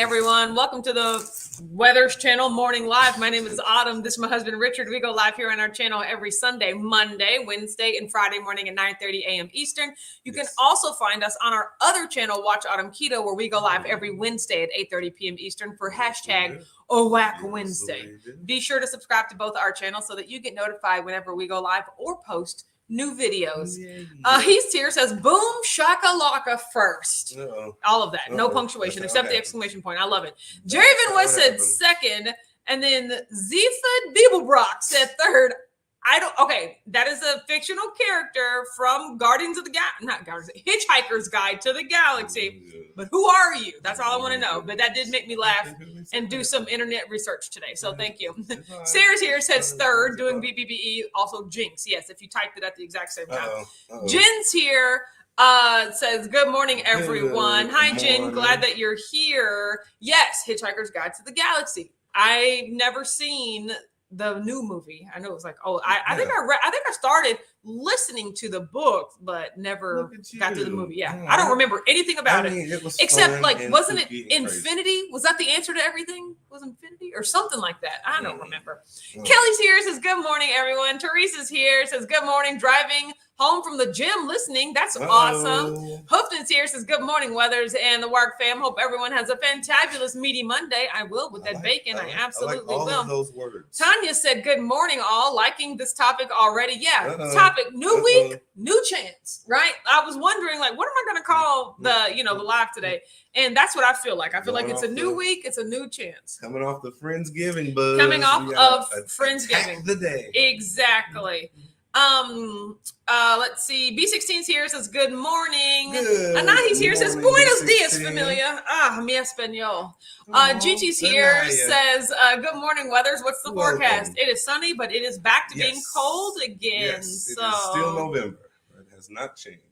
everyone. Welcome to the Weathers Channel Morning Live. My name is Autumn. This is my husband, Richard. We go live here on our channel every Sunday, Monday, Wednesday, and Friday morning at 9:30 a.m. Eastern. You can also find us on our other channel, Watch Autumn Keto, where we go live every Wednesday at 8:30 p.m. Eastern for hashtag OWAC Wednesday. Be sure to subscribe to both our channels so that you get notified whenever we go live or post new videos. He's here, says boom shakalaka first. All of that. No punctuation except the exclamation point. I love it. Jerry Van West said second, and then Zephyr Bibelbrock said third. Okay, that is a fictional character from Hitchhiker's Guide to the Galaxy. But who are you? That's all I want to know. But that did make me laugh and do some internet research today. So thank you. Sarah's here, says third, doing BBBE, also Jinx. Yes, if you typed it at the exact same time. Jen's here, says, good morning, everyone. Hi, Jen. Glad that you're here. Yes, Hitchhiker's Guide to the Galaxy. I've never seen the new movie. I know it was like, I think I started listening to the book, but never got to the movie. Yeah. I don't remember anything about it except wasn't it Infinity? Was that the answer to everything? Was Infinity or something like that? I don't remember. Kelly's here, says good morning, everyone. Teresa's here, says good morning, driving home from the gym listening. That's awesome. Hoofton's here, says good morning, Weathers and the Wark fam. Hope everyone has a fantabulous meaty Monday. I will with that bacon. I absolutely will. Of those words. Tanya said good morning, all. Liking this topic already. Yeah. Topic, new week, new chance, right? I was wondering, what am I going to call the live today? And that's what I feel like. I feel like it's a new week. It's a new chance. Coming off the Friendsgiving buzz. Coming off of Friendsgiving. The day. Exactly. Let's see. B16's here, says good morning. Anahi's here, says buenos dias, familia. Mi español. Gigi's here, says good morning, Weathers. What's the forecast? It is sunny, but it is back to being cold again. Yes, it is still November. It has not changed.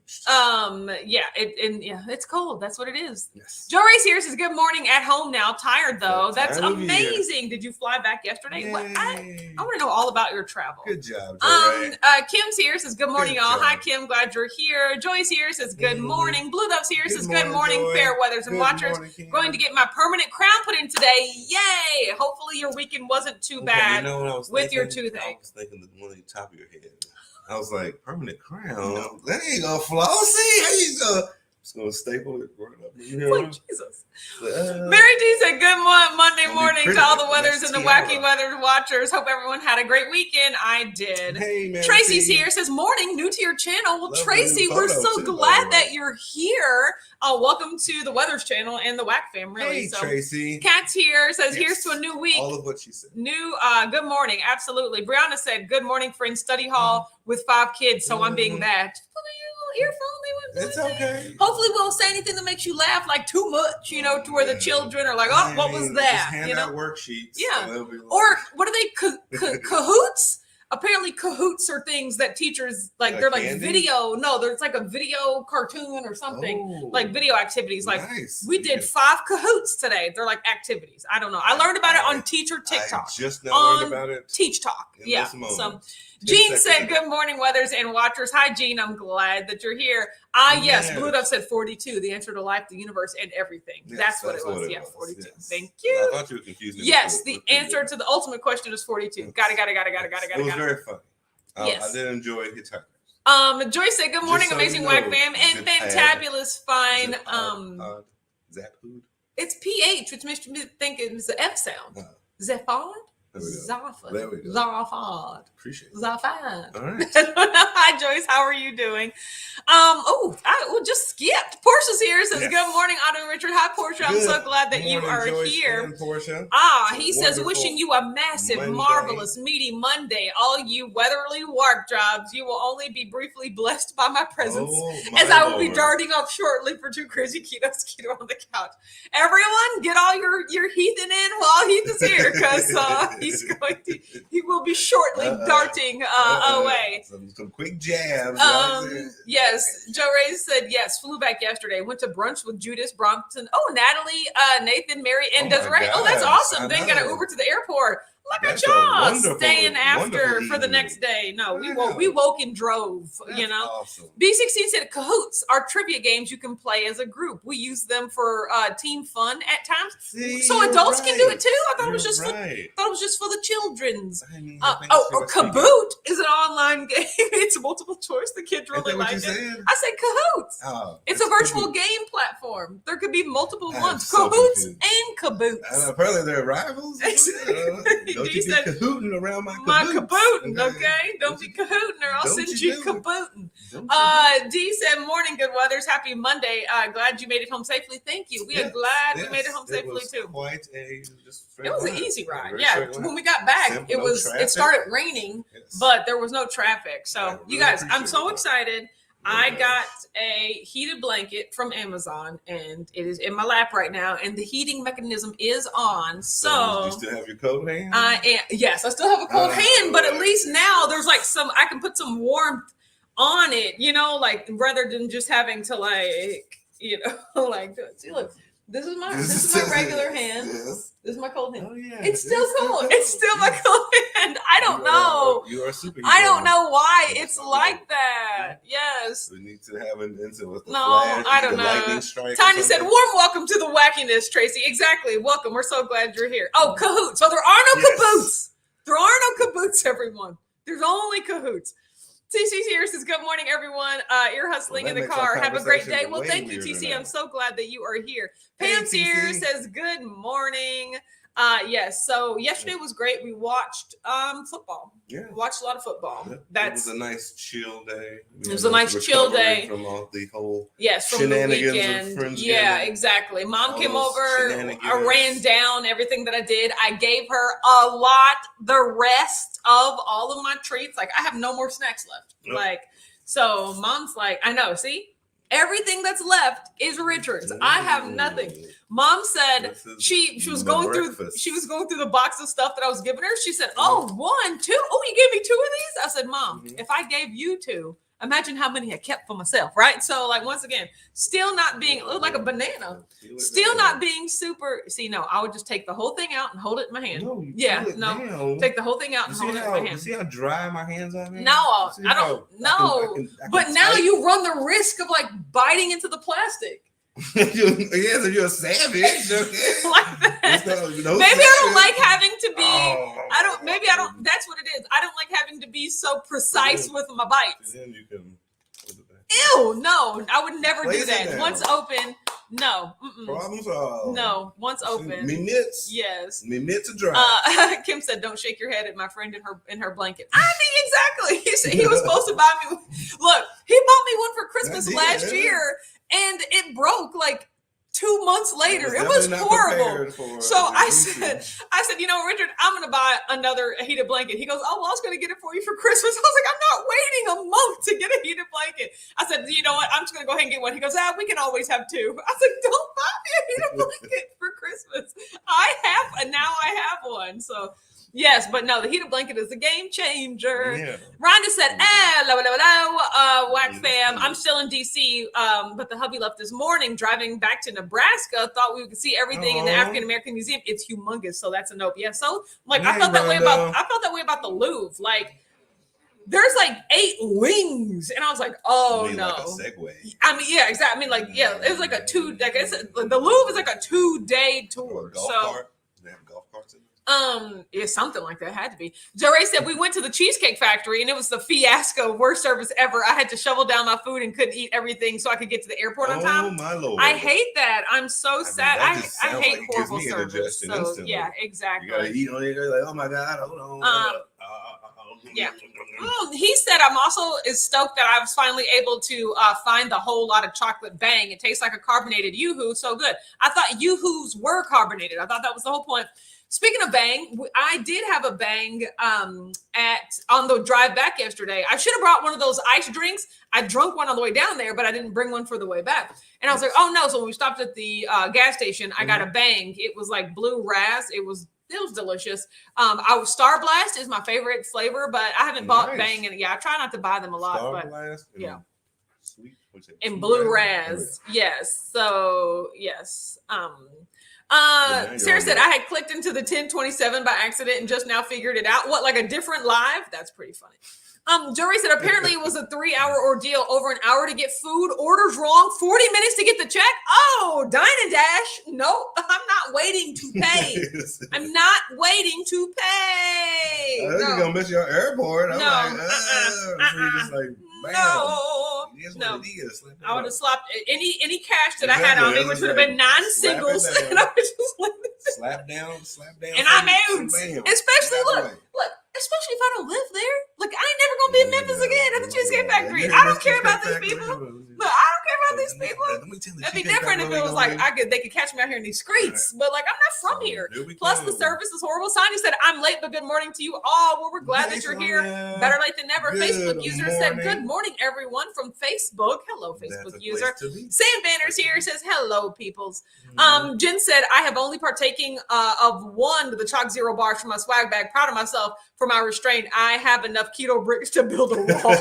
It's cold. That's what it is. Yes. Joe Ray's here, says good morning, at home now, tired though. That's amazing. Did you fly back yesterday? I want to know all about your travel. Good job, Joe Ray. Kim's here, says good morning, y'all. Hi, Kim. Glad you're here. Joy's here, says good morning. Blue Dove's here, says good morning, Joy. Fair Weathers and Watchers. Going to get my permanent crown put in today. Yay! Hopefully your weekend wasn't too bad with your toothache. I was thinking the one on the top of your head. I was like, permanent crown? That ain't gonna flossy. How you gonna? Just gonna staple it right up. Jesus. Mary D said, good Monday morning to all the Weathers and the Wacky Weather Watchers. Hope everyone had a great weekend. I did. Hey, Mary Tracy's D. here, says, morning, new to your channel. Well, Tracy, we're so glad that you're here. Welcome to the Weathers channel and the Wack fam, really. Hey, Tracy. Kat's here, says, here's to a new week. All of what she said. Good morning. Absolutely. Brianna said, good morning, friends. Study hall with 5 kids, so I'm being bad. Just put a little earphone. It's okay. Hopefully we won't say anything that makes you laugh too much, to where the children are like, what was that? Just hand out worksheets. Yeah. Or what are they, cahoots? Apparently cahoots are things that teachers they're like candy? Video. No, there's like a video cartoon or something, like video activities. Nice. We did 5 cahoots today. They're like activities. I don't know. I learned about it on Teacher TikTok. I just now learned about it. Teach Talk. Yeah. So Jean said, good morning, Weathers and Watchers. Hi, Jean. I'm glad that you're here. Yes. Blue Dove said 42, the answer to life, the universe, and everything. Yes, that's what it was. 42. Yes. Thank you. I thought you were confused. Yes, the answer to the ultimate question is 42. Got it. It was very funny. Yes. I did enjoy Hitchhiker. Joyce said, good morning, amazing Wack fam, and fantabulous fine. It's PH, which makes me think it's the F sound. Zephod? There we go. Zafad. Appreciate it. Zafad. All right. Hi, Joyce. How are you doing? I just skipped. Portia's here. Says, good morning, Otto and Richard. Hi, Portia. I'm so glad that you are Joyce here. And Portia. He says, wishing you a massive, marvelous, meaty Monday. All you weatherly Wark jobs, you will only be briefly blessed by my presence, as I will be darting off shortly for 2 crazy keto on the couch. Everyone, get all your heathen in while Heath is here, because he will be shortly darting away. Some quick jabs. Yes. Joe Ray said, yes, flew back yesterday. Went to brunch with Judas Brompton. Natalie, Nathan, Mary, and Desiree. That's awesome. Then got an Uber to the airport. Look at That's a y'all wonderful- staying after wonderful for the evening. next day. No, Wow. we woke and drove, That's you know. awesome. B16 said Cahoots are trivia games you can play as a group. We use them for team fun at times. See, So you're adults can do right. it too. I thought it was You're just right. thought it was just for the children's. I mean, Or Kaboot is an online game. It's multiple choice. The kids Is really that what like you it. said? I said Cahoots. Oh, It's a virtual Kahoot. game platform. There could be multiple I am ones. so Cahoots confused. and Kaboots. Apparently they're rivals. Don't D you said, be cahooting around my my caboots. kabootin', okay? Don't be cahootin' or I'll Don't send you you do it. kabootin'. Don't you D said, morning, good weathers. Happy Monday. Glad you made it home safely. Thank you. We are glad we made it home safely was too. Quite a It was an easy ride. Very Yeah. straight line. When we got back, Simple, no it traffic. started raining, Yes. but there was no traffic. So I you really guys, I'm appreciate so that. excited. I got a heated blanket from Amazon and it is in my lap right now, and the heating mechanism is on. So you still have your coat hand? yes, I still have a cold hand, but at right. least now there's like I can put some warmth on it, you know, like rather than just having to like, you know, like see, look, this is my regular hand. Yes. This is my cold hand. Oh yeah. It's still cold. It's still my cold hand. I don't know. You are super. I don't know why it's like that. Yes. We need to have an incident with the No, flash, I don't the know. lightning strike or Tanya said, something. warm welcome to the wackiness, Tracy. Exactly. Welcome. We're so glad you're here. Oh, Cahoots. So there are no Yes. Kaboots. There are no Kaboots, everyone. There's only Cahoots. TC here says, good morning, everyone. Ear hustling Well, in that the makes our car. Have a great day. conversation Well, way thank you, weirder TC. now. I'm so glad that you are here. Hey, Pam here TC. says, good morning. Yes. So yesterday was great. We watched football. Yeah. We watched a lot of football. It That's was a nice chill day. It was a nice chill recovery day. from all the whole yes, from the shenanigans of weekend. Friendsgiving. Yeah, exactly. Mom All came those over, shenanigans. ran down everything that I did. I gave her a lot, the rest of all of my treats. Like I have no more snacks left. Yep. Like, so Mom's like, I know, see? Everything that's left is Richard's. I have nothing. Mom said This is she was my going breakfast. through the box of stuff that I was giving her. She said, "Oh, 1, 2. Oh, you gave me 2 of these?" I said, "Mom, Mhm. if I gave you 2, imagine how many I kept for myself." Right? So, like once again, still not being it looked like a banana. Still not being super. See, no, I would just take the whole thing out and hold it in my hand. No, you Yeah, peel it no. down. Take the whole thing out You and see hold it in how my you hand. see how dry my hands are? Man? No, You see I how don't. No, I can but now type? you run the risk of like biting into the plastic yes, if you're a savage. Okay. like that. It's no Maybe I don't savage. like having to be. Oh, I don't. Maybe I don't. That's what it is. I don't like having to be so precise with my bites. Then you can put it back. Ew, no, I would never Place do it that. down. Once open, no, Problem solved. no. Once open, Me mitts. yes. Me mitts are dry. Kim said, "Don't shake your head at my friend in her blanket." I mean, exactly. He said he was supposed to buy me. Look, he bought me one for Christmas I did, last yeah. year, and it broke like 2 months later. It was definitely not horrible. prepared for So I usage. said, you know, Richard, I'm going to buy another heated blanket. He goes, oh, well, I was going to get it for you for Christmas. I was like, I'm not waiting a month to get a heated blanket. I said, you know what? I'm just going to go ahead and get one. He goes, we can always have 2. I was like, don't buy me a heated blanket for Christmas. And now I have one. So yes, but no, the heated blanket is a game changer. Yeah. Rhonda said, hello, Wax Yes. fam. I'm still in DC, but the hubby left this morning driving back to Nebraska. Thought we could see everything in the Aw. African American Museum. It's humongous, so that's a nope. Yeah, so like I Hey, felt that way Rhonda. about the Louvre. Like there's like 8 wings, and I was like, oh I mean, no. like a segue. I mean, yeah, exactly. I mean, like, yeah, it was like a 2. Like the Louvre is like a 2-day tour. Or a golf So. cart. They have golf carts in there. Yeah, something like that had to be. Joray said we went to the Cheesecake Factory and it was the fiasco, worst service ever. I had to shovel down my food and couldn't eat everything so I could get to the airport on Oh time. my lord! I hate that. I'm so sad. that I just hate sounds like it gives horrible me service. indigestion So instantly. yeah, You exactly. gotta eat on it. You're like, oh my god, hold on. Yeah. He said I'm also stoked that I was finally able to find the whole lot of chocolate Bang. It tastes like a carbonated Yoo-hoo, so good. I thought Yoo-hoos were carbonated. I thought that was the whole point. Speaking of Bang, I did have a Bang on the drive back yesterday. I should have brought one of those ice drinks. I drunk one on the way down there, but I didn't bring one for the way back. And I was like, oh no. So when we stopped at the gas station, I got a Bang. It was like blue raz. It was delicious. Star Blast is my favorite flavor, but I haven't bought Bang. And I try not to buy them a lot. Star but Blast and yeah. Sweet, and blue raz. Yes. So yes. Sarah said I had clicked into the 1027 by accident and just now figured it out. What, like a different live? That's pretty funny. Jory said apparently it was a 3-hour ordeal, over an hour to get food, orders wrong, 40 minutes to get the check. Oh, Dine and Dash. No, I'm not waiting to pay. I'm not waiting to pay. You're gonna miss your airport. I'm No. I would have slapped any cash that I had on me, which would have been 9 singles. And I was just like, slap down. And I'm out. Especially look, especially if I don't live there. Look, I ain't never gonna be in Memphis again at the Cheesecake Factory. I don't care about these people. Look, I don't care about these people. That'd be different if it was like they could catch me out here in these streets. But like, I'm not from here. Plus the service is horrible. Sonia said, I'm late, but good morning to you all. Well, we're glad that you're here. Better late than never. Facebook user said, good morning, everyone, from Facebook. Hello, Facebook user. Sam Banner's here, says, hello, peoples. Jen said, I have only partaking of one of the Chalk Zero bars from my swag bag. Proud of myself for my restraint. I have enough keto bricks to build a wall.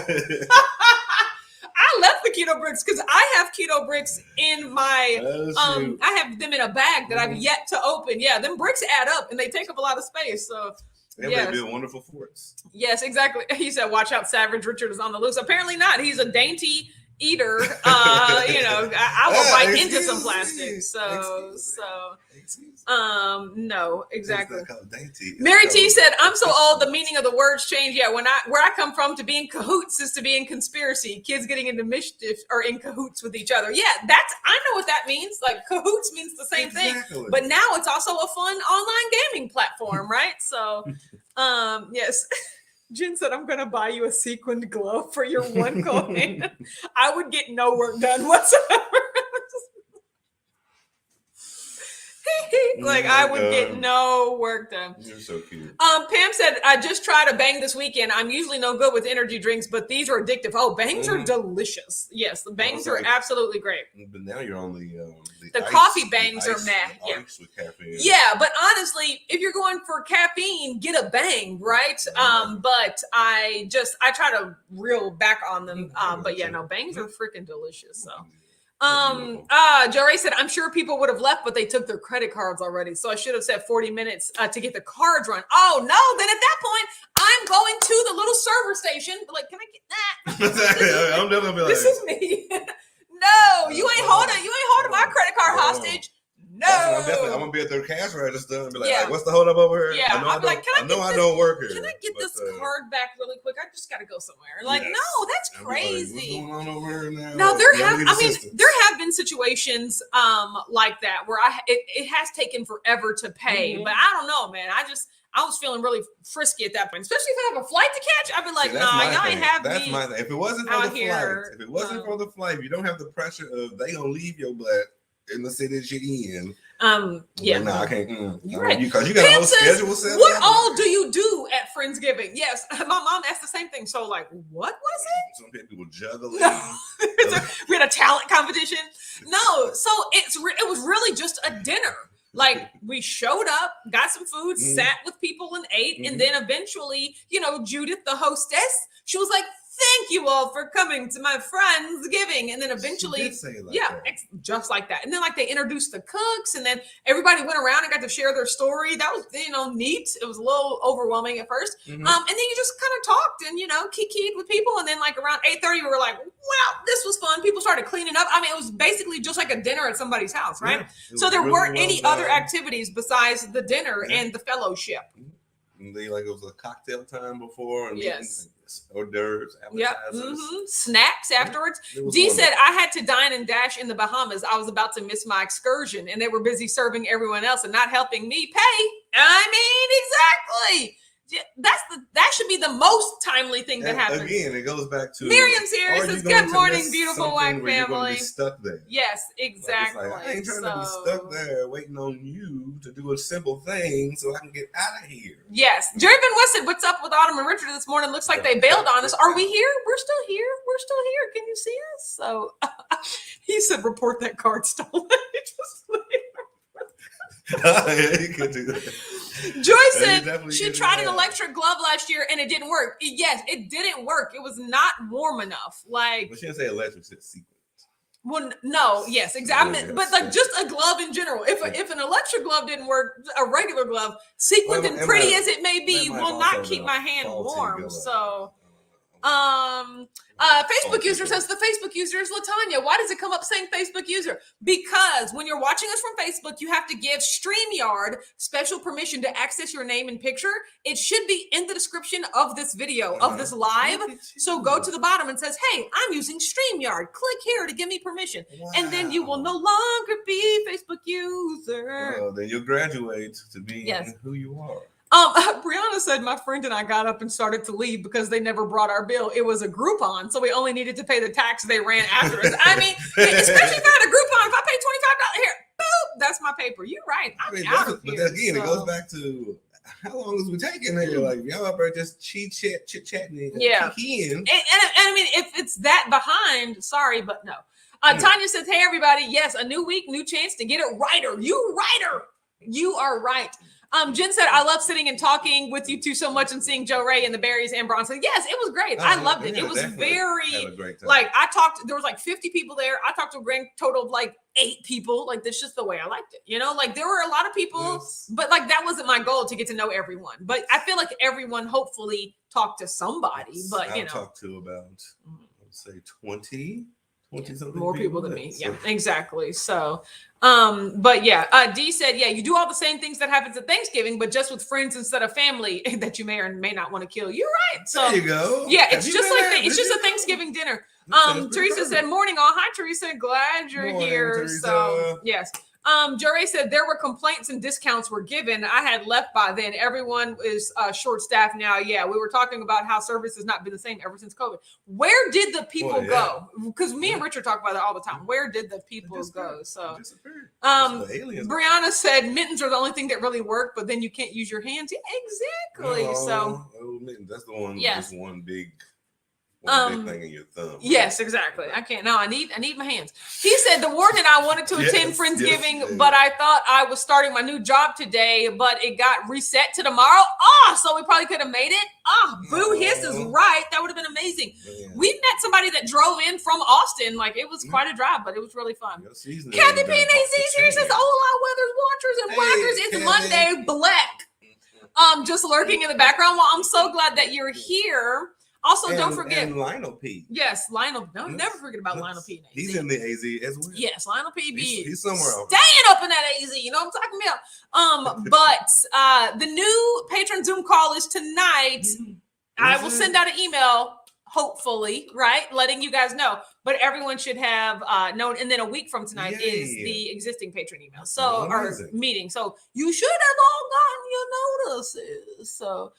I left the keto bricks because I have keto bricks in my I have them in a bag that I've yet to open. Yeah, them bricks add up and they take up a lot of space. So they build wonderful forts. Yes, exactly. He said, watch out, Savage Richard is on the loose. Apparently not. He's a dainty eater. I will bite into some plastic. No, exactly. Mary T said, I'm so old, the meaning of the words change. Yeah, where I come from, to be in cahoots is to be in conspiracy. Kids getting into mischief are in cahoots with each other. Yeah, I know what that means. Like, cahoots means the same thing. But now it's also a fun online gaming platform, right? So, yes. Jen said, I'm going to buy you a sequined glove for your one cold hand. I would get no work done whatsoever. Like, I would get no work done. You're so cute. Pam said, I just tried a bang this weekend. I'm usually no good with energy drinks, but these are addictive. Oh, bangs are delicious. Yes, the bangs are absolutely great. But now you're on the coffee bangs are meh. Yeah. With caffeine. Yeah, but honestly, if you're going for caffeine, get a bang, right? But I try to reel back on them. But yeah, no, bangs are freaking delicious. So. Jory said, I'm sure people would have left, but they took their credit cards already. So I should have said 40 minutes to get the cards run. Oh no, then at that point, I'm going to the little server station. Like, can I get that? I'm definitely like, this is me. No, you ain't holding my credit card hostage. No, I'm gonna be at their cash register and be like, what's the hold up over here? Yeah, I don't work here. Can I get this card back really quick? I just gotta go somewhere. Like, no, that's crazy. Like, what's going on over here now? No, there have been situations like that where it has taken forever to pay, but I don't know, man. I was feeling really frisky at that point, especially if I have a flight to catch. I'd be like, y'all ain't have that's me. My thing. If it wasn't for the flight, if you don't have the pressure of they gonna leave your butt in the city that you're in. Yeah. Like, I can't. You're right. Because you got a whole schedule set. What all do you do at Friendsgiving? Yes, my mom asked the same thing. So, like, what was it? Some people juggling. We had a talent competition. No, so it was really just a dinner. Like, we showed up, got some food, sat with people and ate, and then eventually, Judith, the hostess, she was like, thank you all for coming to my Friendsgiving. And then eventually, just like that. And then like they introduced the cooks and then everybody went around and got to share their story. That was, neat. It was a little overwhelming at first. And then you just kind of talked and, kikied with people. And then like around 8:30, we were like, wow, this was fun. People started cleaning up. I mean, it was basically just like a dinner at somebody's house, right? Yeah, so there weren't any other activities besides the dinner and the fellowship. And they it was a cocktail time before. And hors d'oeuvres, appetizers. Snacks afterwards. Dee said, I had to dine and dash in the Bahamas. I was about to miss my excursion and they were busy serving everyone else and not helping me pay. I mean, exactly. That should be the most timely thing that happens. Again, it goes back to Miriam's here. Says, good morning, beautiful white family. Be stuck there. Yes, exactly. I ain't trying to be stuck there waiting on you to do a simple thing so I can get out of here. Yes. Jerry Van West said, what's up with Autumn and Richard this morning? Looks like they bailed on us. Are we here? We're still here. We're still here. Can you see us? So he said, report that card stolen. You could do that. Joy said she tried an electric glove last year and it didn't work. Yes, it didn't work. It was not warm enough. Like, but she didn't say electric, she said sequence. Well, no, yes, exactly. Yes. But like just a glove in general. If an electric glove didn't work, a regular glove, sequined and pretty as it may be, will not keep my hand warm. So, Facebook user says the Facebook user is Latanya. Why does it come up saying Facebook user? Because when you're watching us from Facebook, you have to give StreamYard special permission to access your name and picture. It should be in the description of this video, of this live. So go to the bottom and says, hey, I'm using StreamYard. Click here to give me permission. Wow. And then you will no longer be Facebook user. Well, then you'll graduate to being who you are. Brianna said my friend and I got up and started to leave because they never brought our bill. It was a Groupon, so we only needed to pay the tax they ran after us. I mean, especially if I had a Groupon, if I pay $25 here, boop, that's my paper. You're right. I'm out of here. But again, it goes back to how long is we taking here? Like y'all up there just chit chatting, and I mean, if it's that behind, sorry, but no. Tanya says, "Hey everybody, yes, a new week, new chance to get it righter. You are right." Jen said, I love sitting and talking with you two so much and seeing Joe Ray and the Berries and Bronson. Yes, it was great. I loved it. It was very, like, there was like 50 people there. I talked to a grand total of like 8 people. Like, that's just the way I liked it. You know, like there were a lot of people, but like that wasn't my goal to get to know everyone. But I feel like everyone hopefully talked to somebody. But, you know. I talked to about, let's say 20 something more people than me. Yeah, exactly. So, but yeah, D said, yeah, you do all the same things that happens at Thanksgiving, but just with friends instead of family that you may or may not want to kill. You're right. So there you go. Yeah, it's just like it's just a Thanksgiving dinner. Teresa said, morning all. Hi, Teresa. Glad you're here. Teresa. So yes. Joray said there were complaints and discounts were given. I had left by then. Everyone is short staffed now. Yeah, we were talking about how service has not been the same ever since COVID. Where did the people go? Because me and Richard talk about it all the time. Where did the people go? So, Brianna said mittens are the only thing that really work, but then you can't use your hands. Yeah, exactly. So that's the one. Yes, one big thing in your thumb. Yes, exactly. I can't. No, I need my hands. He said the warden and I wanted to attend Friendsgiving, but I thought I was starting my new job today, but it got reset to tomorrow. So we probably could have made it. Boo Hiss is right. That would have been amazing. Yeah. We met somebody that drove in from Austin. Like it was quite a drive, but it was really fun. Kathy P. Nazis here says, "Hola, weathers, watchers, and whackers. It's Monday, black." Just lurking in the background. Well, I'm so glad that you're here. Also, don't forget Lionel P. Yes, Lionel. No, never forget about Lionel P. He's in the AZ as well. Yes, Lionel P. He's somewhere else. Staying up in that AZ. You know what I'm talking about? But the new patron Zoom call is tonight. I will send out an email, hopefully, right, letting you guys know. But everyone should have known. And then a week from tonight is the existing patron email. So our meeting. So you should have all gotten your notices. So.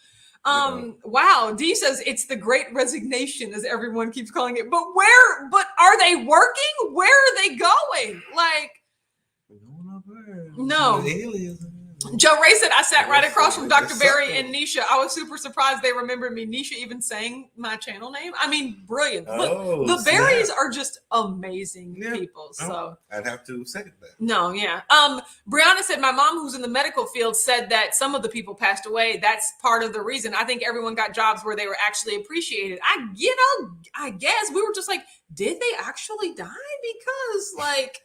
Wow. D says it's the great resignation, as everyone keeps calling it. But are they working? Where are they going? Like, no. Joe Ray said, I sat right across from Dr. Barry and Nisha. I was super surprised they remembered me. Nisha even saying my channel name. I mean, brilliant. Look, the Barrys are just amazing people. So I'd have to second that. No, yeah. Brianna said, my mom, who's in the medical field, said that some of the people passed away. That's part of the reason. I think everyone got jobs where they were actually appreciated. I guess we were just like, did they actually die? Because like,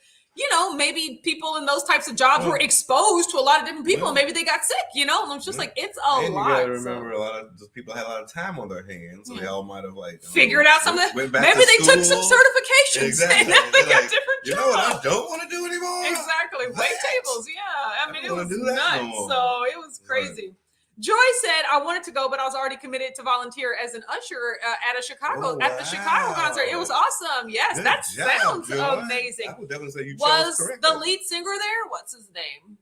maybe people in those types of jobs were exposed to a lot of different people. And maybe they got sick, and it's just like, it's a lot. You gotta remember a lot of those people had a lot of time on their hands. So they all might have figured out some of that. Maybe they took some certifications. Exactly. And they got different jobs. You know what I don't want to do anymore? Exactly. Wait tables. Yeah. I mean, it was nuts. So it was crazy. Joy said, I wanted to go, but I was already committed to volunteer as an usher at the Chicago concert. It was awesome. Yes, good that job, sounds Joy. Amazing. I would definitely say you was chose the lead singer there? What's his name?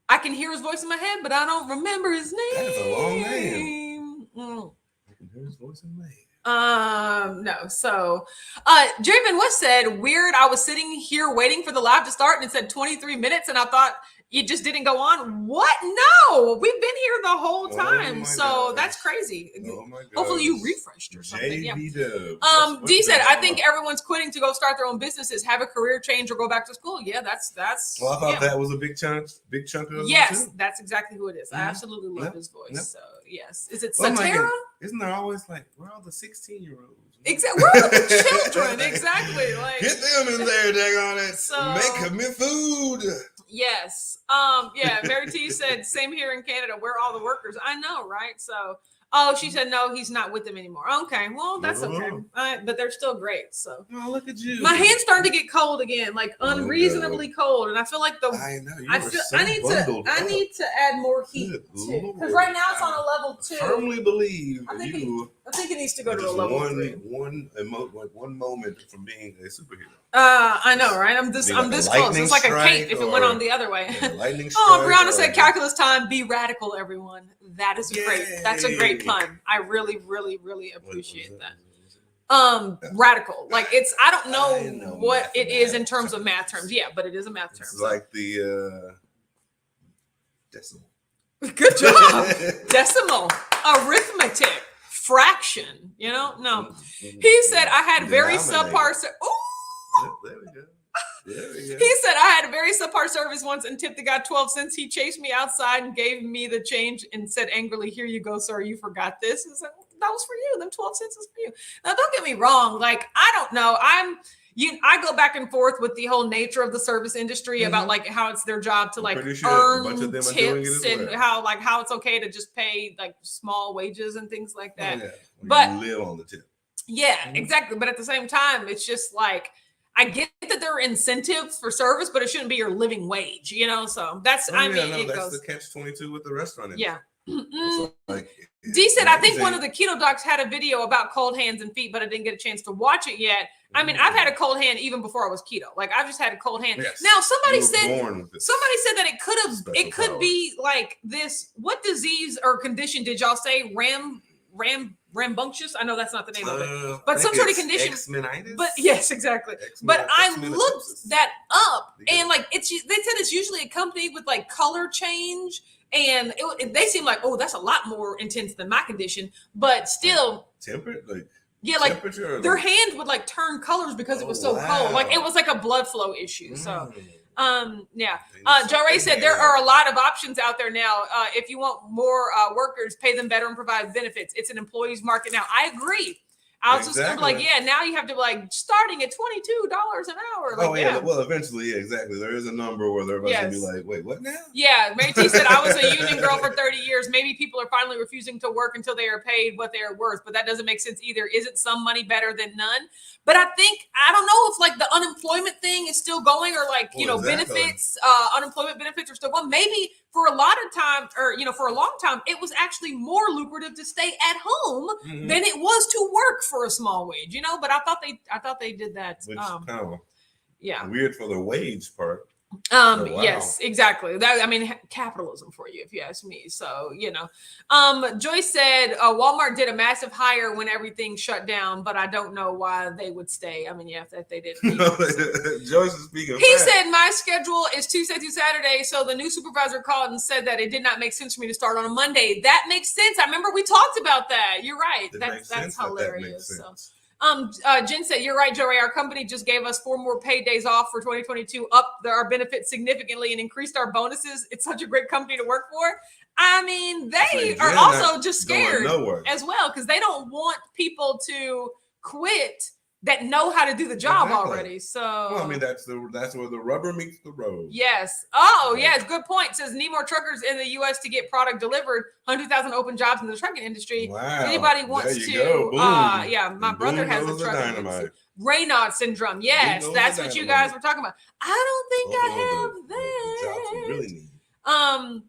I can hear his voice in my head, but I don't remember his name. That is a long name. I can hear his voice in my head. No. So, Javen West said, weird. I was sitting here waiting for the live to start and it said 23 minutes and I thought it just didn't go on. What? No, we've been here the whole time. So that's crazy. Hopefully you refreshed or something. Yeah. D said, I think everyone's quitting to go start their own businesses, have a career change or go back to school. Yeah, that's. Well, I thought that was a big chunk of it. Yes, that's exactly who it is. I absolutely love his voice. So yes. Is it Satara? Isn't there always like, where are the 16-year-olds? Exactly. Where are the children? Exactly. Like, get them in there, dang on it. So, Make me food. Yes. Yeah, Mary T said, same here in Canada. Where are all the workers? I know, right? So, she said, no, he's not with them anymore. Okay, well, that's okay. But they're still great. So, oh, look at you. My hand's starting to get cold again, like unreasonably cold, and I feel like I know I need to add more heat too, because right now it's on a level 2. I firmly believe I think it needs to go to a level 3. One moment from being a superhero. I know, right? I'm this close. It's like a cape if it went on the other way. Oh, Brianna said calculus time, be radical, everyone. That is that's a great pun. I really, really, really appreciate that. Radical. Like I don't know what it is in terms of math terms. Yeah, but it is a math term. It's like the decimal. Good job. Decimal. Arithmetic. Fraction. No. He said I had very subpar. There we go. He said I had a very subpar service once and tipped the guy 12 cents. He chased me outside and gave me the change and said angrily, "Here you go, sir. You forgot this." And said, that was for you. Them 12 cents is for you. Now, don't get me wrong. Like, I don't know. I go back and forth with the whole nature of the service industry about like how it's their job to like earn tips and how it's okay to just pay like small wages and things like that. Yeah. But you live on the tip. Yeah, exactly. But at the same time, it's just like, I get that there are incentives for service, but it shouldn't be your living wage, So that's, that's the catch-22 with the restaurant industry. Yeah. D said, I think one of the keto docs had a video about cold hands and feet, but I didn't get a chance to watch it yet. I mean, I've had a cold hand even before I was keto. Like, I've just had a cold hand. Yes. Now, somebody said that it could be like this. What disease or condition did y'all say? Rambunctious? I know that's not the name of it, but some sort of condition. X-menitis? But yes, exactly. But I looked that up, and like they said it's usually accompanied with like color change. And they seem like, oh, that's a lot more intense than my condition, but still temperate, like their hand would like turn colors because it was so cold. Like it was like a blood flow issue. So, yeah. Joe Ray said there are a lot of options out there now. If you want more workers, pay them better and provide benefits. It's an employee's market now. I agree. I was just gonna be like, yeah, now you have to be like starting at $22 an hour. Like, well, eventually, exactly. There is a number where they're about to be like, wait, what now? Yeah, Mary T said, I was a union girl for 30 years. Maybe people are finally refusing to work until they are paid what they are worth, but that doesn't make sense either. Isn't some money better than none? But I don't know if like the unemployment thing is still going or like, benefits, unemployment benefits are still going. Maybe for a lot of time or, for a long time, it was actually more lucrative to stay at home than it was to work for a small wage, but I thought they did that. Which weird for the wage part. Yes, exactly. Capitalism for you, if you ask me. So, Joyce said Walmart did a massive hire when everything shut down, but I don't know why they would stay. I mean, yeah, if they did. Joyce is speaking. He said my schedule is Tuesday through Saturday, so the new supervisor called and said that it did not make sense for me to start on a Monday. That makes sense. I remember we talked about that. You're right. That's hilarious. Jen said, you're right, Joey. Our company just gave us 4 more paid days off for 2022, upped our benefits significantly and increased our bonuses. It's such a great company to work for. I mean, they are also just scared as well because they don't want people to quit that know how to do the job already. So well, I mean, that's where the rubber meets the road. Yes. Oh, yes. Good point. It says need more truckers in the U.S. to get product delivered. 100,000 open jobs in the trucking industry. Wow. Anybody wants to? My brother has a trucking industry. Raynaud syndrome. Yes, that's what you guys were talking about. I don't think I have that. Jobs we really need.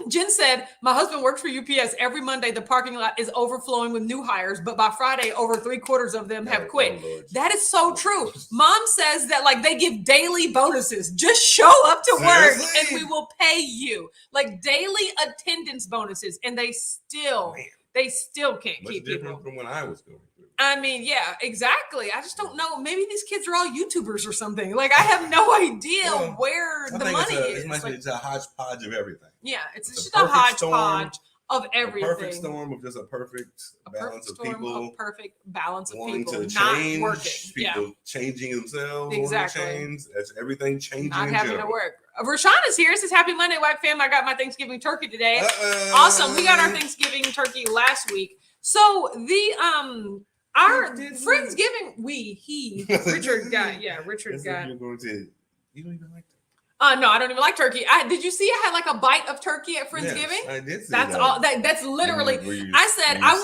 Jen said, my husband works for UPS. Every Monday, the parking lot is overflowing with new hires, but by Friday, over 3/4 of them have quit. That is so true. Mom says that like they give daily bonuses. Just show up to work and we will pay you. Like daily attendance bonuses. And they still can't keep people. From when I was going through. I mean, yeah, exactly. I just don't know. Maybe these kids are all YouTubers or something. Like, I have no idea where the money is. It's a hodgepodge of everything. Yeah, it's just a hodgepodge of everything. A perfect storm of just a perfect balance of people. A perfect balance of wanting people to not change, working. People changing themselves. Exactly. Change. That's everything changing. Not having to work. Rashawn is here. It says, Happy Monday, White Fam. I got my Thanksgiving turkey today. Awesome. We got our Thanksgiving turkey last week. So the our Friendsgiving, Richard got Richard got. You don't even like that. No, I don't even like turkey. Did you see I had like a bite of turkey at Friendsgiving? Yes, I did see that's that. all. That's literally. I said I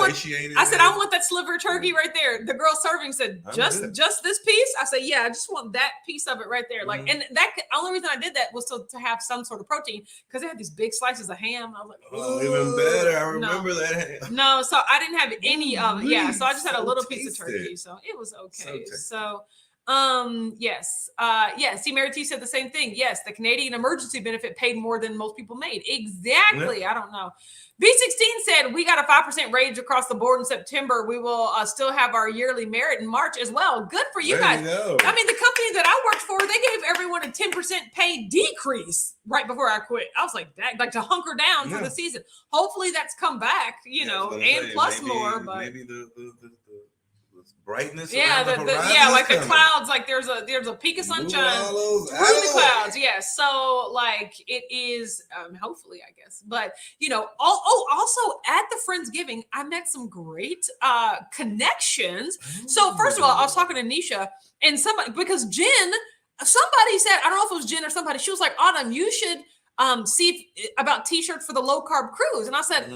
want that sliver of turkey right there. The girl serving said just this piece. I said yeah, I just want that piece of it right there. Like, and that only reason I did that was to have some sort of protein because they had these big slices of ham. I was like, oh, even better. I remember that ham. No, so I didn't have any of it. Yeah, so I just had a little piece of turkey, so it was okay. Yes. See, Mary T said the same thing. Yes, the Canadian emergency benefit paid more than most people made. Exactly. Yeah. I don't know. B16 said we got a 5% raise across the board in September. We will still have our yearly merit in March as well. Good for you guys. I mean, the company that I worked for, they gave everyone a 10% pay decrease right before I quit. I was like, that, like to hunker down for the season. Hopefully that's come back, and plus more. But maybe the brightness. Like the clouds, like there's a peak of sunshine through the clouds. Yes. So like it is hopefully, I guess. But also at the Friendsgiving, I met some great connections. So first of all, I was talking to Nisha and somebody said, I don't know if it was Jen or somebody, she was like, Autumn, you should see about t-shirts for the low carb cruise. And I said,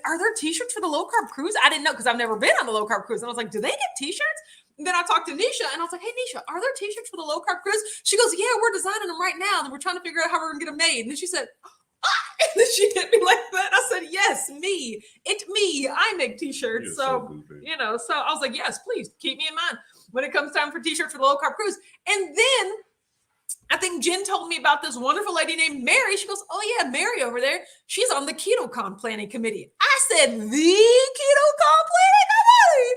are there t-shirts for the low carb cruise? I didn't know because I've never been on the low carb cruise. And I was like, do they get t-shirts? And then I talked to Nisha and I was like, hey Nisha, are there t-shirts for the low carb cruise? She goes, yeah, we're designing them right now. And we're trying to figure out how we're gonna get them made. And then she said, and then she hit me like that. I said, yes, it's me. I make t-shirts. So I was like, yes, please keep me in mind when it comes time for t-shirts for the low carb cruise. And then I think Jen told me about this wonderful lady named Mary. She goes, oh yeah, Mary over there. She's on the KetoCon planning committee. I said, the KetoCon planning committee?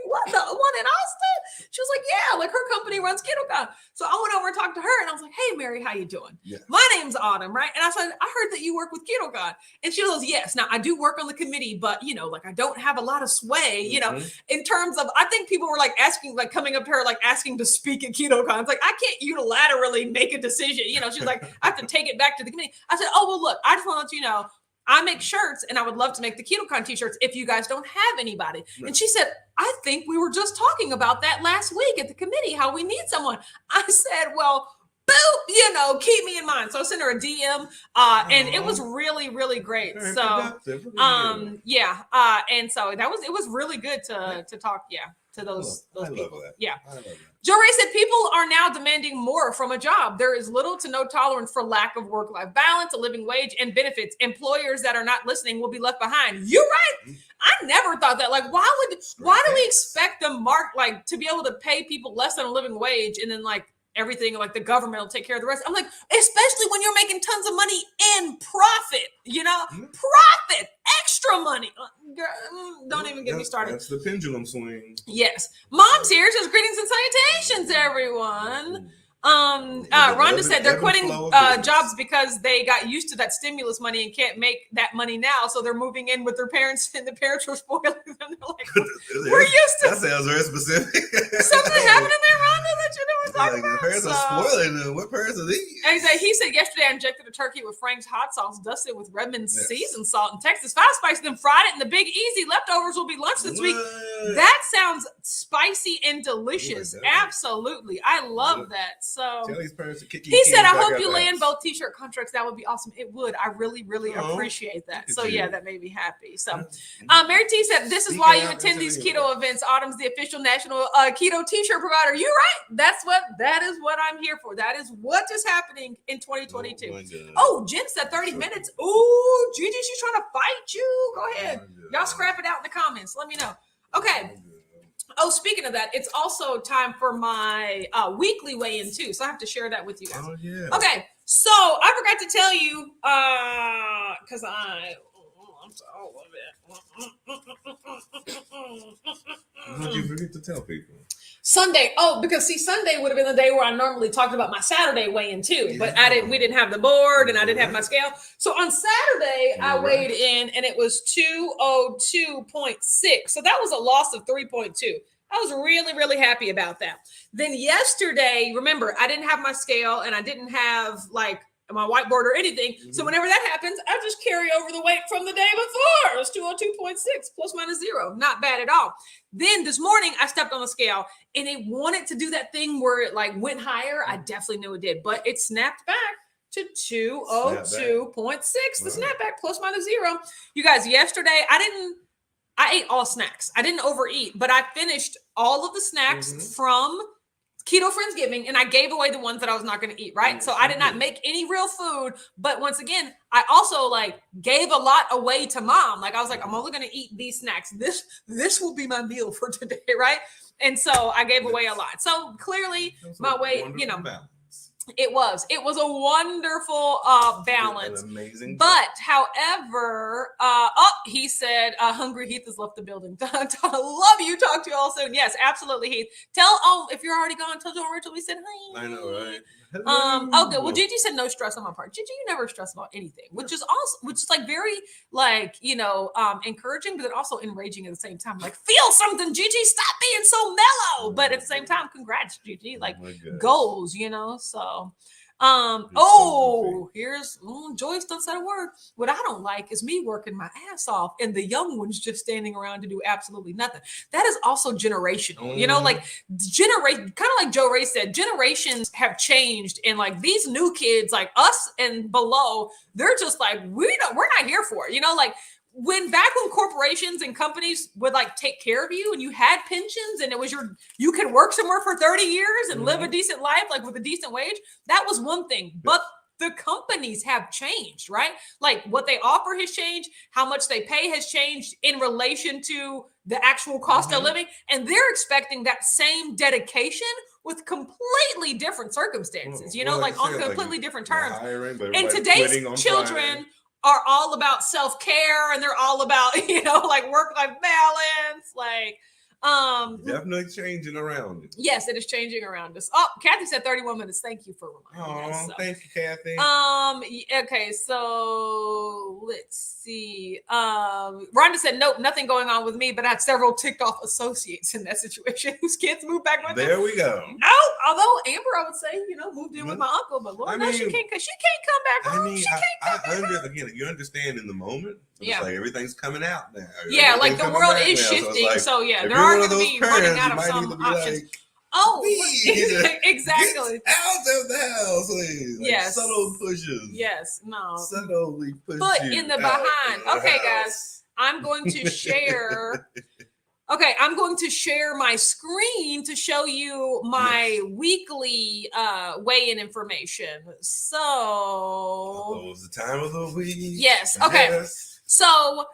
What, the one in Austin? She was like, yeah, like her company runs KetoCon. So I went over and talked to her and I was like, hey, Mary, how you doing? Yeah. My name's Autumn, right? And I said, I heard that you work with KetoCon. And she goes, yes. Now I do work on the committee, but like I don't have a lot of sway, in terms of, I think people were like asking, like coming up to her, like asking to speak at KetoCon. It's like, I can't unilaterally make a decision. She's like, I have to take it back to the committee. I said, oh, well, look, I just want to let you know, I make shirts and I would love to make the KetoCon t-shirts if you guys don't have anybody. Right. And she said, I think we were just talking about that last week at the committee, how we need someone. I said, well, boo, keep me in mind. So I sent her a DM and it was really, really great. Very productive. And so it was really good to talk, to those people. Yeah. Joe Ray said people are now demanding more from a job. There is little to no tolerance for lack of work-life balance, a living wage, and benefits. Employers that are not listening will be left behind. You're right. I never thought that. Like, why do we expect the to be able to pay people less than a living wage and then like everything, like the government will take care of the rest? I'm like, especially when you're making tons of money in profit, profit, extra money. Don't even get me started. That's the pendulum swing. Yes. Mom's here. Says greetings and salutations, everyone. Rhonda said they're quitting jobs because they got used to that stimulus money and can't make that money now. So they're moving in with their parents and the parents were spoiling them. They're like, we're used to. That sounds very specific. Something happened in there, Rhonda, that you know we're talking about. The parents are spoiling them. What parents are these? And he said yesterday I injected a turkey with Frank's hot sauce, dusted with Redmond's seasoned salt and Texas fast spice, then fried it in the Big Easy. Leftovers will be lunch this week. That sounds spicy and delicious. Absolutely. I love that. So he said, I hope you land both t-shirt contracts. That would be awesome. It would. I really, really appreciate that. So that made me happy. So Mary T said, this is why you attend these keto events. Autumn's the official national keto t-shirt provider. You're right. That is what I'm here for. That is what is happening in 2022. Jen said 30 minutes. Oh, Gigi, she's trying to fight you. Go ahead. Y'all scrap it out in the comments. Let me know. Okay. Oh, speaking of that, it's also time for my weekly weigh-in too. So I have to share that with you guys. Oh, yeah. Okay. So I forgot to tell you, because I'm so of it. What did you forget to tell people? Sunday. Oh, because Sunday would have been the day where I normally talked about my Saturday weigh-in too, but we didn't have the board and I didn't have my scale. So on Saturday, I weighed in and it was 202.6. So that was a loss of 3.2. I was really, really happy about that. Then yesterday, remember, I didn't have my scale and I didn't have like my whiteboard or anything. So whenever that happens, I just carry over the weight from the day before. It's 202.6 plus minus 0. Not bad at all. Then this morning I stepped on the scale and it wanted to do that thing where it like went higher. I definitely knew it did, but it snapped back to 202.6. The snapback plus minus 0. You guys, yesterday I ate all snacks. I didn't overeat, but I finished all of the snacks from Keto Friendsgiving, and I gave away the ones that I was not going to eat, right? So I did not make any real food, but once again, I also like gave a lot away to mom. Like I was like, I'm only going to eat these snacks. This will be my meal for today, right? And so I gave away a lot. So clearly my weight, balance. It was a wonderful balance. An amazing but however, he said, Hungry Heath has left the building. Love you. Talk to you all soon. Yes, absolutely, Heath. If you're already gone, tell John Rachel we said hi. I know, right? Okay. Well, Gigi said no stress on my part. Gigi, you never stress about anything, which is like very like, encouraging, but then also enraging at the same time. Like, feel something, Gigi, stop being so mellow. But at the same time, congrats, Gigi. Like goals, so. Here's Joyce done said a word. What I don't like is me working my ass off and the young ones just standing around to do absolutely nothing. That is also generational, like kind of like Joe Ray said, generations have changed, and like these new kids, like us and below, they're just like, we're not here for it, like. Back when corporations and companies would like take care of you and you had pensions and it was you could work somewhere for 30 years and live a decent life, like with a decent wage, that was one thing. But the companies have changed, right? Like what they offer has changed, how much they pay has changed in relation to the actual cost of living. And they're expecting that same dedication with completely different circumstances, on completely different terms. And today's children are all about self-care, and they're all about, like work-life balance, like definitely changing around it. Yes, it is changing around us. Oh, Kathy said 31 minutes. Thank you for reminding us. Thank you, Kathy. Okay, so let's see. Rhonda said, nope, nothing going on with me, but I had several ticked off associates in that situation whose kids moved back with them. There we go. No, although Amber, I would say, moved in with my uncle, but Lord knows she can't come back home. She can't come back home. Again, you understand in the moment. It's like everything's coming out now. Yeah, like the world is shifting. So there are going to be running out of some options. Exactly. Get out of the house, please. Yes. Subtle pushes. Yes. No. Subtly push. Foot in the behind. Okay, guys. I'm going to share. Okay, I'm going to share my screen to show you my weekly weigh-in information. So it's the time of the week. Yes. Okay. Yes. So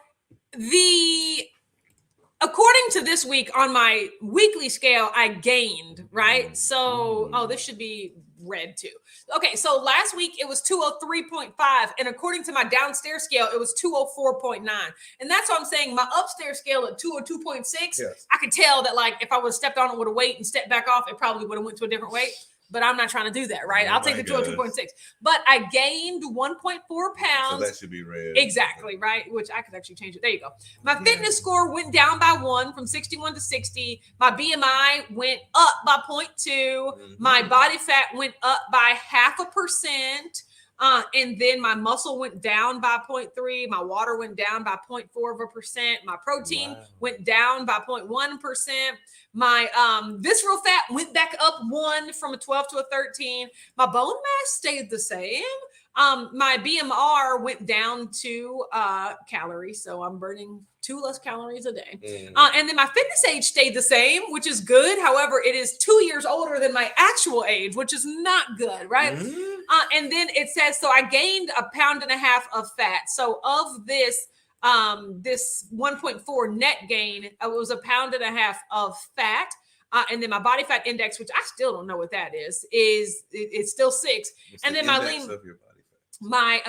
according to this week on my weekly scale, I gained, right? So, this should be red too. Okay, so last week it was 203.5, and according to my downstairs scale, it was 204.9. And that's what I'm saying. My upstairs scale at 202.6, yes. I could tell that like if I would have stepped on it with a weight and stepped back off, it probably would have went to a different weight. But I'm not trying to do that, right? I'll take the 202.6. But I gained 1.4 pounds. So that should be red. Exactly, right? Which I could actually change it. There you go. My fitness score went down by 1 from 61 to 60. My BMI went up by 0.2. My body fat went up by 0.5%. And then my muscle went down by 0.3. My water went down by 0.4%. My protein went down by 0.1%. My visceral fat went back up 1 from a 12 to a 13. My bone mass stayed the same. My BMR went down 2 calories, so I'm burning 2 less calories a day. And then my fitness age stayed the same, which is good. However, it is 2 years older than my actual age, which is not good, right? And then it says, so I gained 1.5 pounds of fat. So of this, this 1.4 net gain, it was 1.5 pounds of fat. And then my body fat index, which I still don't know what that is it's still 6. What's and the then my index lean, of your body fat? my,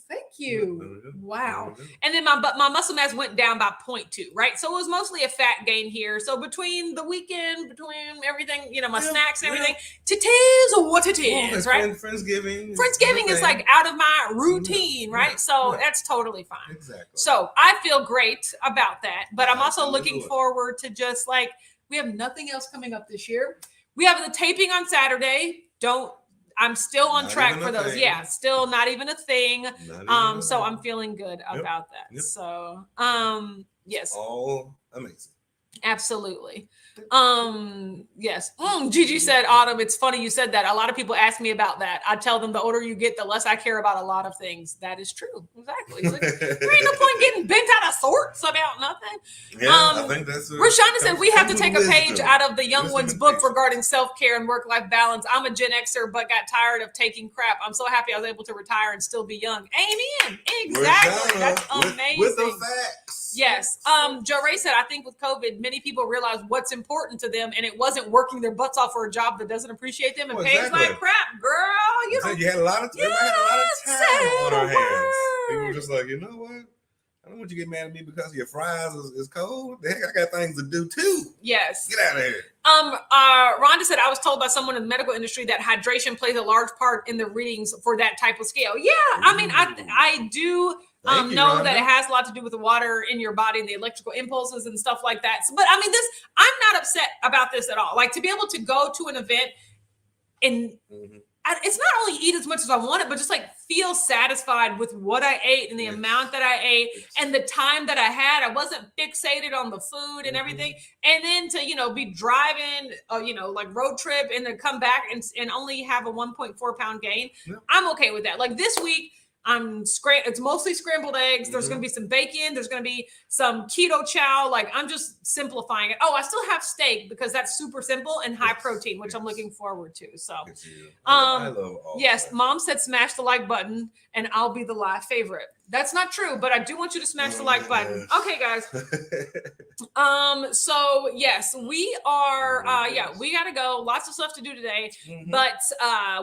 thank you. Wow. And then my muscle mass went down by 0.2, right? So it was mostly a fat gain here. So between the weekend, between everything, my snacks and everything, it is what it is, right? Friendsgiving is like out of my routine, right? So that's totally fine. Exactly. So I feel great about that, but I'm also looking forward to just like, we have nothing else coming up this year. We have the taping on Saturday. I'm still on Not track even for a those. thing. Yeah, still not even a thing. Not even a So thing. I'm feeling good Yep. about that. Yep. So, yes. All amazing. Absolutely. Yes. Gigi said, Autumn, it's funny you said that. A lot of people ask me about that. I tell them the older you get, the less I care about a lot of things. That is true. Exactly. Like, there ain't no point getting bent out of sorts about nothing. Yeah, I think that's Rashonda said we have to take a page wisdom. out of the young Wisdom one's and book patience. regarding self-care and work-life balance. I'm a Gen Xer, but got tired of taking crap. I'm so happy I was able to retire and still be young. Amen. Exactly. That's amazing. With the facts. Yes. Joe Ray said, I think with COVID, many people realize what's important to them, and it wasn't working their butts off for a job that doesn't appreciate them and Well, pays exactly. like crap, girl. You know, You had a lot of time on our hands. People were just like, you know what? I don't want you to get mad at me because your fries is cold. The heck, I got things to do too. Yes. Get out of here. Rhonda said, I was told by someone in the medical industry that hydration plays a large part in the readings for that type of scale. Yeah, I mean, I do know that it has a lot to do with the water in your body and the electrical impulses and stuff like that. So, but I mean, I'm not upset about this at all. Like, to be able to go to an event and it's not only eat as much as I wanted, but just like feel satisfied with what I ate and the amount that I ate and the time that I had. I wasn't fixated on the food and everything. And then to, be driving, like road trip and then come back and only have a 1.4 pound gain. I'm okay with that. Like this week, it's mostly scrambled eggs. There's going to be some bacon. There's going to be some keto chow. Like, I'm just simplifying it. Oh, I still have steak because that's super simple and high protein, which I'm looking forward to. So, I love all yes, that. Mom said smash the like button and I'll be the live favorite. That's not true, but I do want you to smash the like button. Okay, guys. So yes, we are, we got to go. Lots of stuff to do today, but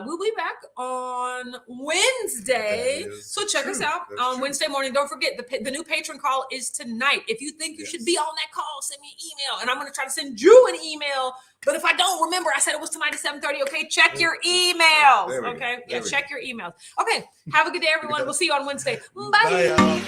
we'll be back on Wednesday. So check us out on Wednesday morning. Don't forget, the new patron call is tonight. If you think you should be on that call, send me an email and I'm going to try to send you an email. But if I don't remember, I said it was tonight at 7:30. Okay, check your emails. Okay, check your emails. Okay, have a good day, everyone. We'll see you on Wednesday. Bye. Bye, y'all.